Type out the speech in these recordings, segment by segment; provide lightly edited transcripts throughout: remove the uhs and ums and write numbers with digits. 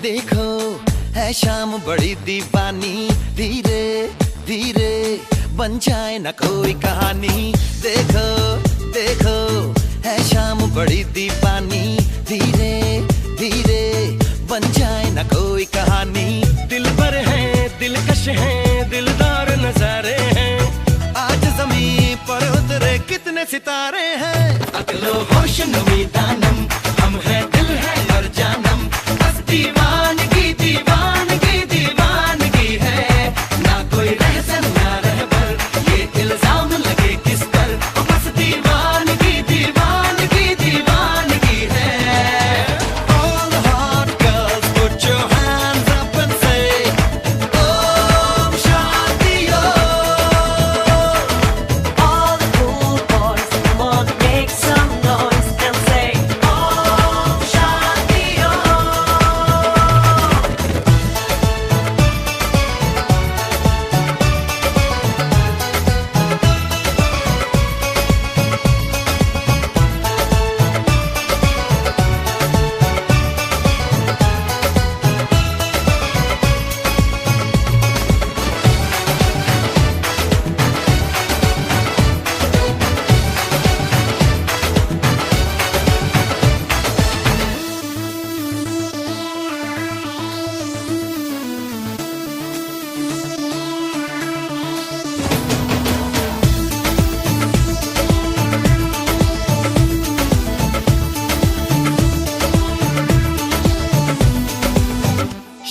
देखो है शाम बड़ी दीवानी, धीरे धीरे बन जाए न कोई कहानी। देखो देखो है शाम बड़ी दीवानी, धीरे धीरे बन जाए न कोई कहानी। दिल पर है दिलकश है दिलदार नजारे हैं, आज जमीन पर उतरे कितने सितारे हैं। अकलो होश नमी दानम, हम है दिल है और जानम, बस दीवानगी दीवानगी दीवानगी है। ना कोई रहसन ना रहबर, ये इल्जाम लगे किस पर, बस दीवानगी दीवानगी दीवानगी है। All the hot girls put your hands up and say Om Shanti Om. All the cool boys, come on, make some noise and say Om Shanti Om.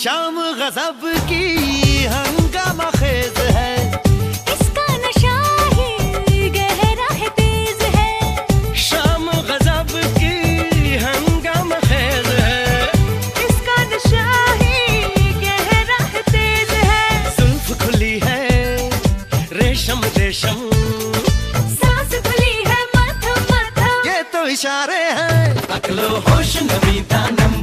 शाम गजब की हंगामा खेज है, इसका नशा ही गहरा है तेज है। शाम गजब की हंगामा खेज है, इसका नशा ही गहरा है तेज है। जुल्फ खुली है रेशम रेशम, सांस खुली है मध्यम मध्यम, ये तो इशारे हैं। अकलो होश नमी दानम,